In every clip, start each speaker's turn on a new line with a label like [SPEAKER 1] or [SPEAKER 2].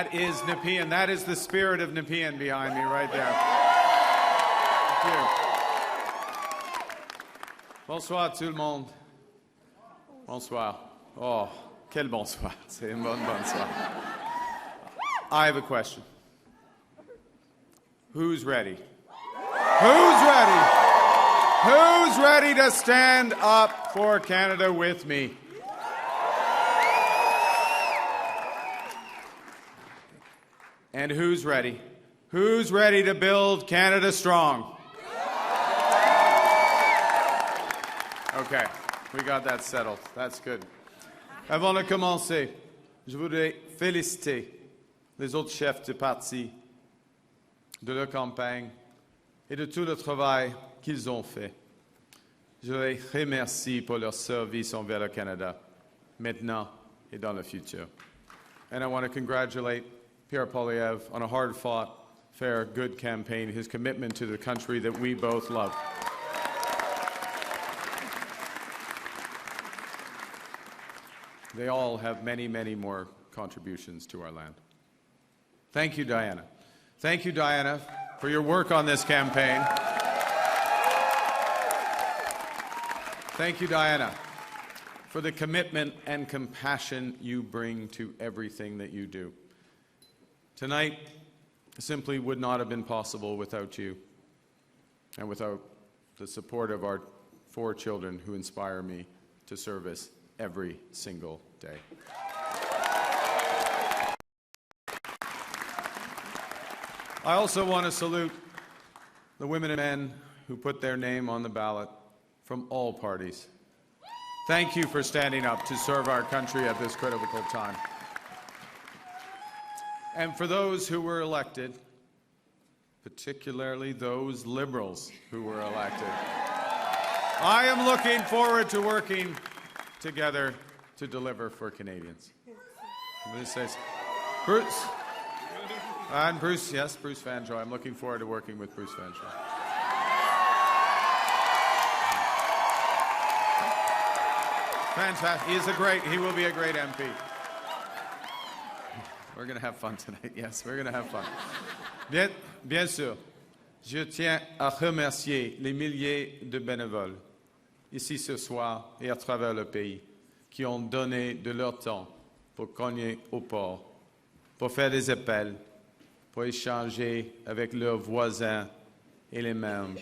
[SPEAKER 1] That is Nepean. That is the spirit of Nepean behind me right there. Thank you. Bonsoir tout le monde. Bonsoir. Oh, quel bonsoir. C'est un bon bonsoir. I have a question. Who's ready? Who's ready? Who's ready to stand up for Canada with me? And who's ready? Who's ready to build Canada strong? Okay, we got that settled. That's good. Avant de commencer, je voudrais féliciter les autres chefs de parti de leur campagne et de tout le travail qu'ils ont fait. Je les remercie pour leur service envers le Canada, maintenant et dans le futur. And I want to congratulate Pierre Poilievre on a hard-fought, fair, good campaign, his commitment to the country that we both love. They all have many, many more contributions to our land. Thank you, Diana. Thank you, Diana, for your work on this campaign. Thank you, Diana, for the commitment and compassion you bring to everything that you do. Tonight simply would not have been possible without you and without the support of our 4 children who inspire me to service every single day. I also want to salute the women and men who put their name on the ballot from all parties. Thank you for standing up to serve our country at this critical time. And for those who were elected, particularly those Liberals who were elected, I am looking forward to working together to deliver for Canadians. Bruce. And Bruce, yes, Bruce Vanjoy. I'm looking forward to working with Bruce Vanjoy. Fantastic. He will be a great MP. We're going to have fun tonight. Yes, we're going to have fun. Bien sûr, je tiens à remercier les milliers de bénévoles ici ce soir et à travers le pays qui ont donné de leur temps pour cogner au port, pour faire des appels, pour échanger avec leurs voisins et les membres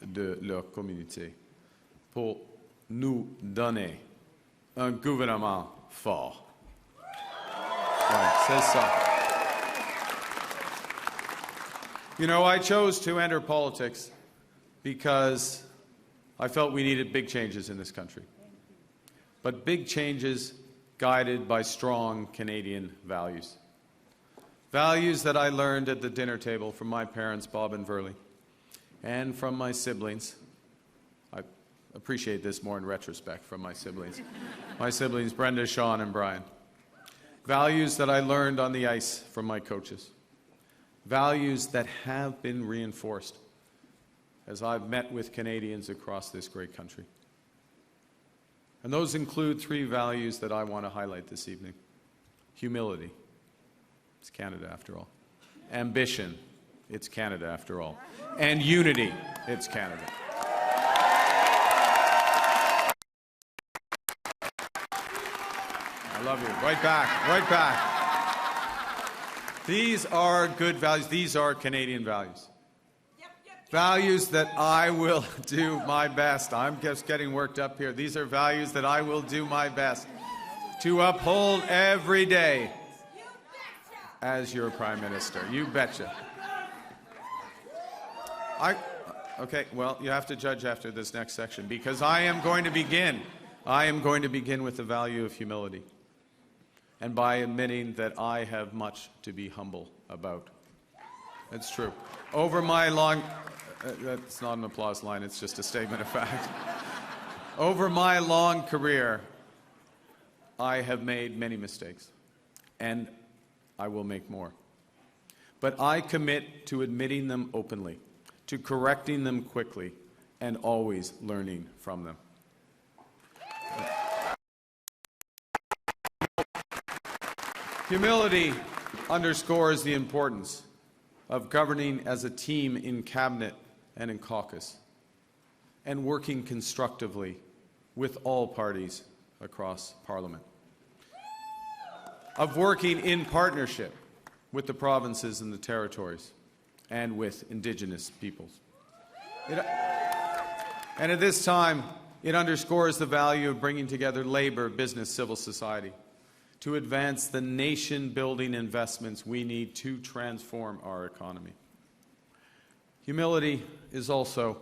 [SPEAKER 1] de leur communauté, pour nous donner un gouvernement fort. Ouais, c'est ça. You know, I chose to enter politics because I felt we needed big changes in this country. But big changes guided by strong Canadian values. Values that I learned at the dinner table from my parents, Bob and Verley, and from my siblings. I appreciate this more in retrospect from my siblings. My siblings, Brenda, Sean, and Brian. Values that I learned on the ice from my coaches. Values that have been reinforced as I've met with Canadians across this great country. And those include 3 values that I want to highlight this evening. Humility. It's Canada after all. Ambition. It's Canada after all. And unity. It's Canada. I love you. Right back. Right back. These are good values. These are Canadian values. Values that I will do my best. I'm just getting worked up here. These are values that I will do my best to uphold every day as your Prime Minister. You betcha. Okay, well, you have to judge after this next section because I am going to begin with the value of humility and by admitting that I have much to be humble about. That's true. Over my long... that's not an applause line, it's just a statement of fact. Over my long career, I have made many mistakes, and I will make more. But I commit to admitting them openly, to correcting them quickly, and always learning from them. Humility underscores the importance of governing as a team in cabinet and in caucus, and working constructively with all parties across Parliament, of working in partnership with the provinces and the territories and with Indigenous peoples. And at this time, it underscores the value of bringing together labor, business, civil society to advance the nation-building investments we need to transform our economy. Humility is also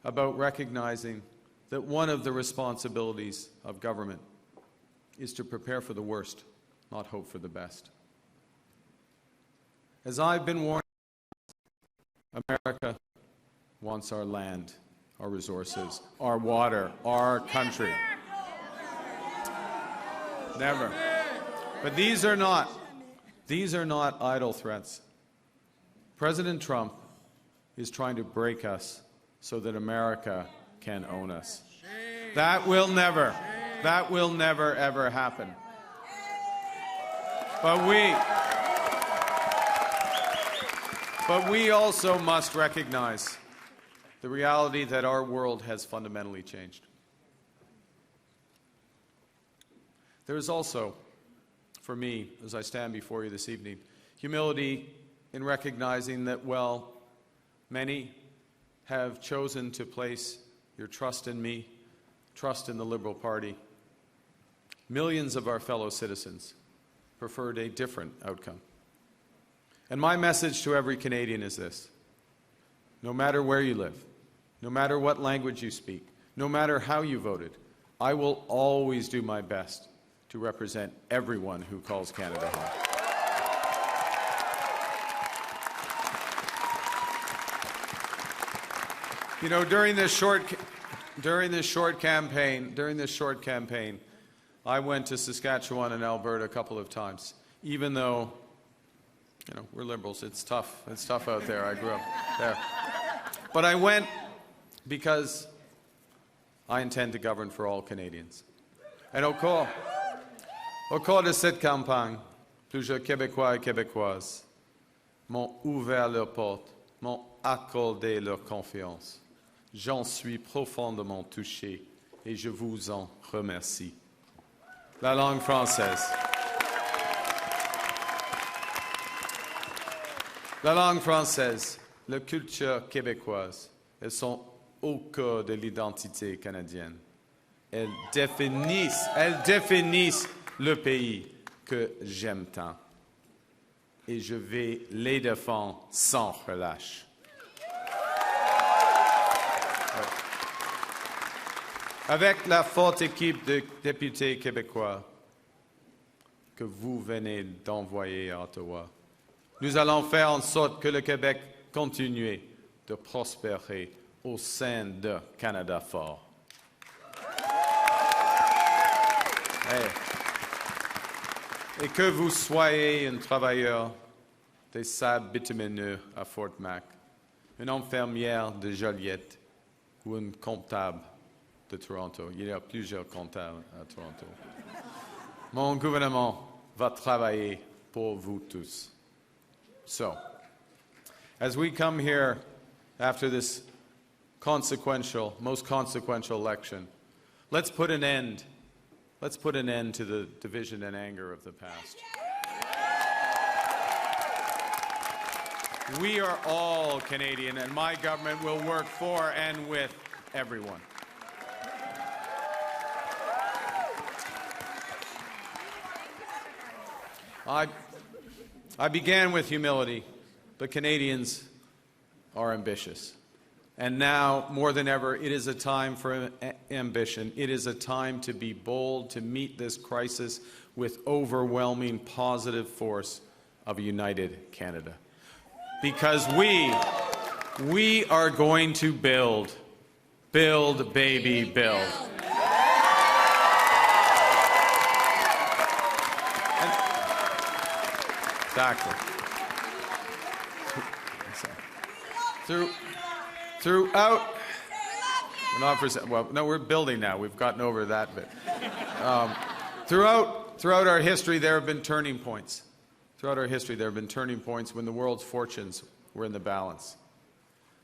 [SPEAKER 1] about recognizing that one of the responsibilities of government is to prepare for the worst, not hope for the best. As I've been warned, America wants our land, our resources, our water, our country. Never. But these are not idle threats. President Trump is trying to break us so that America can own us. That will never ever happen. But we also must recognize the reality that our world has fundamentally changed. There is also, for me, as I stand before you this evening, humility in recognizing that, well, many have chosen to place your trust in me, trust in the Liberal Party. Millions of our fellow citizens preferred a different outcome. And my message to every Canadian is this: no matter where you live, no matter what language you speak, no matter how you voted, I will always do my best to represent everyone who calls Canada home. You know, during this short campaign, I went to Saskatchewan and Alberta a couple of times, even though, you know, we're Liberals. It's tough. It's tough out there. I grew up there. But I went because I intend to govern for all Canadians. And au cours de cette campagne, plusieurs Québécois et Québécoises m'ont ouvert leurs portes, m'ont accordé leur confiance. J'en suis profondément touché et je vous en remercie. La langue française. La langue française, la culture québécoise, elles sont au cœur de l'identité canadienne. Elles définissent le pays que j'aime tant. Et je vais les défendre sans relâche. Avec la forte équipe de députés québécois que vous venez d'envoyer à Ottawa, nous allons faire en sorte que le Québec continue de prospérer au sein de Canada fort. Et que vous soyez un travailleur des sables bitumineux à Fort Mac, une infirmière de Joliette ou un comptable de Toronto. Il y a plusieurs comptables à Toronto. Mon gouvernement va travailler pour vous tous. So, as we come here after this consequential, most consequential election, let's put an end to the division and anger of the past. We are all Canadian, and my government will work for and with everyone. I began with humility, but Canadians are ambitious. And now, more than ever, it is a time for ambition. It is a time to be bold, to meet this crisis with overwhelming positive force of a united Canada. Because we are going to build, baby, build. Exactly. Throughout, we're building now. We've gotten over that bit. Throughout our history, there have been turning points. Throughout our history, there have been turning points when the world's fortunes were in the balance.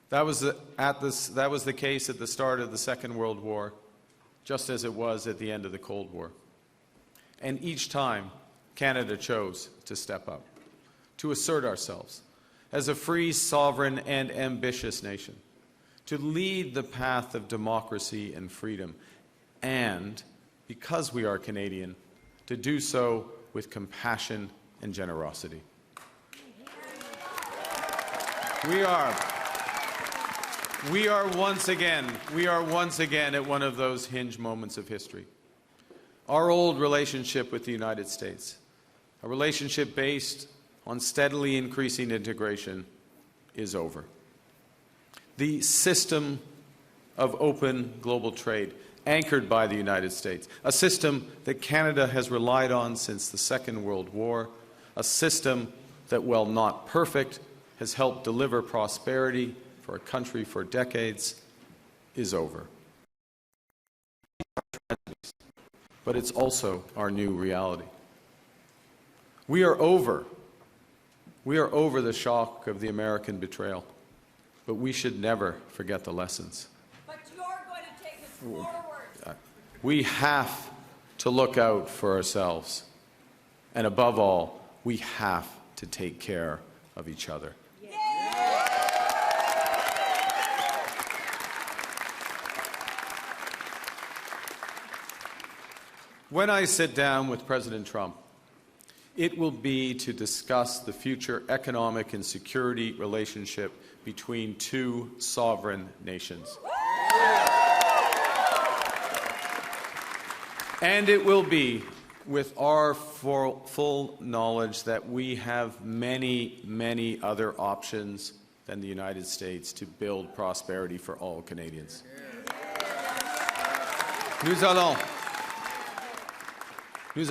[SPEAKER 1] That was the case at the start of the Second World War, just as it was at the end of the Cold War. And each time, Canada chose to step up, to assert ourselves as a free, sovereign, and ambitious nation, to lead the path of democracy and freedom, and, because we are Canadian, to do so with compassion and generosity. We are once again at one of those hinge moments of history. Our old relationship with the United States, a relationship based on steadily increasing integration, is over. The system of open global trade, anchored by the United States, a system that Canada has relied on since the Second World War, a system that, while not perfect, has helped deliver prosperity for a country for decades, is over. But it's also our new reality. We are over the shock of the American betrayal, but we should never forget the lessons.
[SPEAKER 2] But you're going to take us forward.
[SPEAKER 1] We have to look out for ourselves. And above all, we have to take care of each other. When I sit down with President Trump, it will be to discuss the future economic and security relationship between two sovereign nations. And it will be with our full knowledge that we have many, many other options than the United States to build prosperity for all Canadians. Nous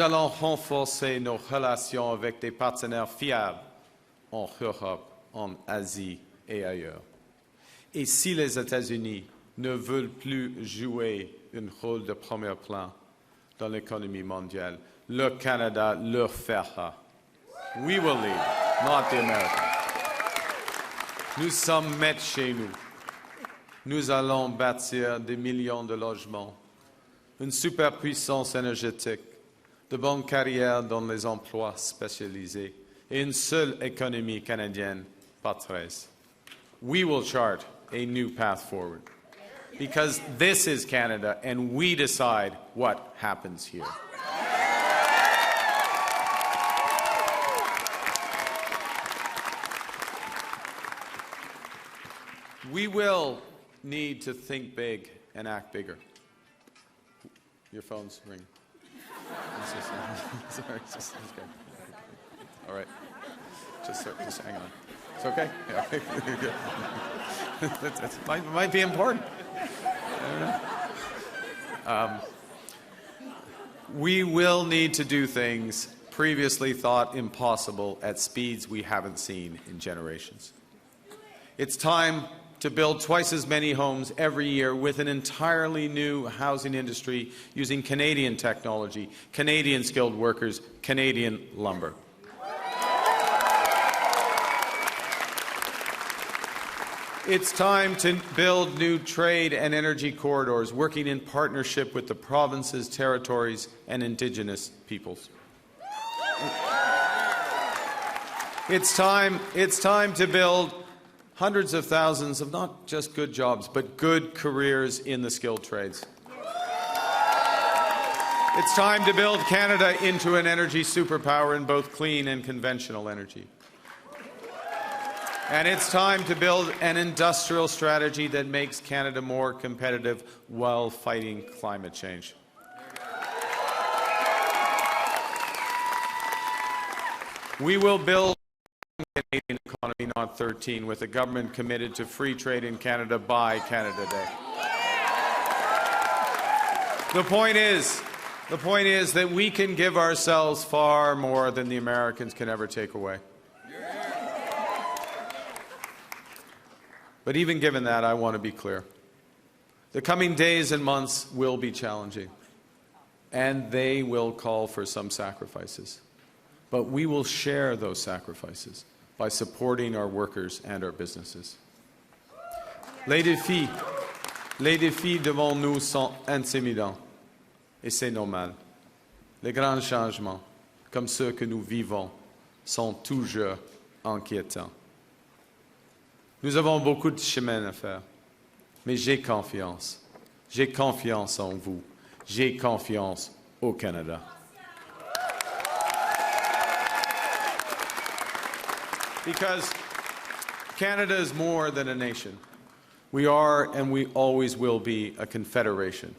[SPEAKER 1] allons renforcer nos relations avec des partenaires fiables en Europe, en Asie et ailleurs. Et si les États-Unis ne veulent plus jouer un rôle de premier plan dans l'économie mondiale, le Canada le fera. We will lead, not the Americans. Nous sommes maîtres chez nous. Nous allons bâtir des millions de logements, une superpuissance énergétique, de bonnes carrières dans les emplois spécialisés et une seule économie canadienne, pas 13. We will chart a new path forward because this is Canada and we decide what happens here. We will need to think big and act bigger. Your phone's ringing. Sorry, just okay. All right. Just hang on. It's okay? Yeah. It might be important. I don't know. We will need to do things previously thought impossible at speeds we haven't seen in generations. It's time to build twice as many homes every year with an entirely new housing industry using Canadian technology, Canadian skilled workers, Canadian lumber. It's time to build new trade and energy corridors, working in partnership with the provinces, territories, and Indigenous peoples. It's time to build hundreds of thousands of not just good jobs, but good careers in the skilled trades. It's time to build Canada into an energy superpower in both clean and conventional energy. And it's time to build an industrial strategy that makes Canada more competitive while fighting climate change. We will build a Canadian economy, not 13, with a government committed to free trade in Canada by Canada Day. The point is that we can give ourselves far more than the Americans can ever take away. But even given that, I want to be clear. The coming days and months will be challenging, and they will call for some sacrifices. but we will share those sacrifices by supporting our workers and our businesses. Les défis devant nous sont intimidants, et c'est normal. Les grands changements, comme ceux que nous vivons, sont toujours inquiétants. Nous avons beaucoup de chemin à faire, mais j'ai confiance. J'ai confiance en vous. J'ai confiance au Canada. Because Canada is more than a nation. We are and we always will be a confederation,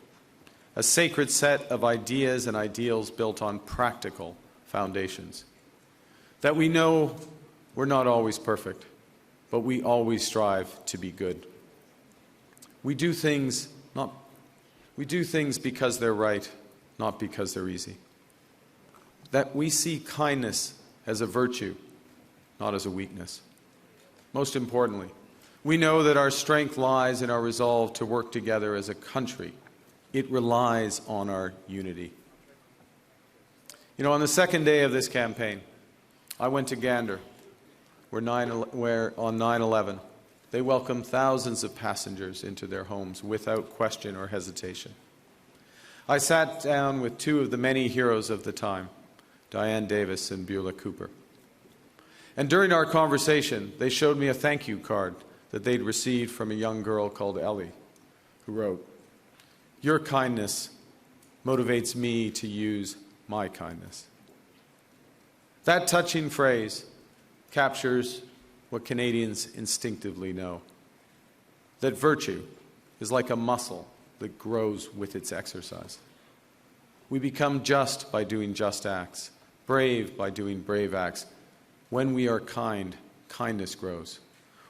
[SPEAKER 1] a sacred set of ideas and ideals built on practical foundations. That we know we're not always perfect, but we always strive to be good. We do things because they're right, not because they're easy. That we see kindness as a virtue, not as a weakness. Most importantly, we know that our strength lies in our resolve to work together as a country. It relies on our unity. You know, on the second day of this campaign, I went to Gander, where on 9/11, they welcomed thousands of passengers into their homes without question or hesitation. I sat down with two of the many heroes of the time, Diane Davis and Beulah Cooper. And during our conversation, they showed me a thank you card that they'd received from a young girl called Ellie, who wrote, "Your kindness motivates me to use my kindness." That touching phrase captures what Canadians instinctively know, that virtue is like a muscle that grows with its exercise. We become just by doing just acts, brave by doing brave acts. When we are kind, kindness grows.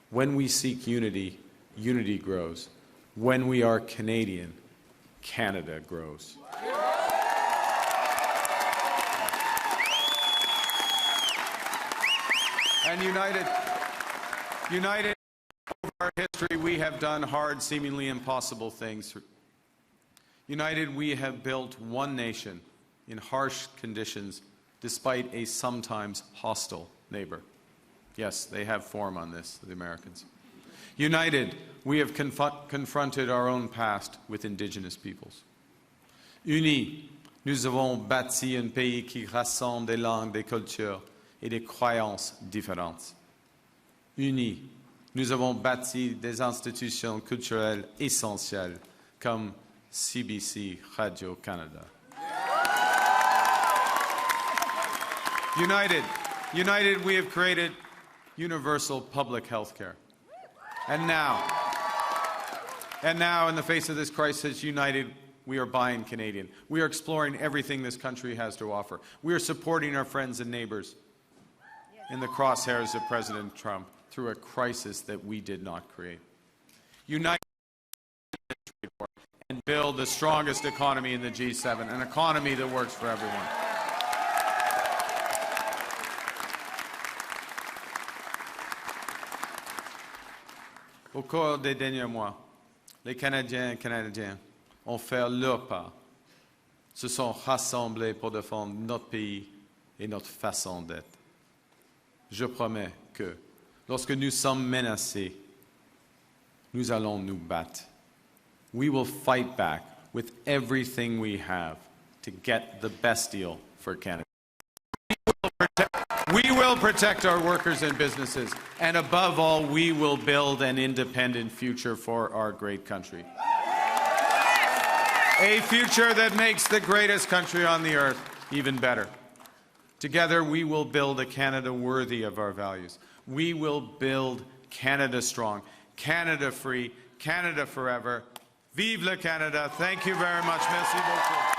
[SPEAKER 1] When we seek unity, unity grows. When we are Canadian, Canada grows. And united over our history, we have done hard, seemingly impossible things. United, we have built one nation in harsh conditions despite a sometimes hostile neighbor. Yes, they have form on this, the Americans. United, we have confronted our own past with Indigenous peoples. Unis, nous avons bâti un pays qui rassemble des langues, des cultures et des croyances différentes. Unis, nous avons bâti des institutions culturelles essentielles comme CBC Radio-Canada. United, we have created universal public health care. And now, in the face of this crisis, united, we are buying Canadian. We are exploring everything this country has to offer. We are supporting our friends and neighbors in the crosshairs of President Trump through a crisis that we did not create. Unite and build the strongest economy in the G7, an economy that works for everyone. Au cours des derniers mois, les Canadiens et Canadiennes ont fait leur part, se sont rassemblés pour défendre notre pays et notre façon d'être. Je promets que, lorsque nous sommes menacés, nous allons nous battre. We will fight back with everything we have to get the best deal for Canada. We will protect our workers and businesses, and above all, we will build an independent future for our great country. A future that makes the greatest country on the earth even better. Together, we will build a Canada worthy of our values. We will build Canada strong, Canada free, Canada forever. Vive le Canada. Thank you very much. Merci beaucoup.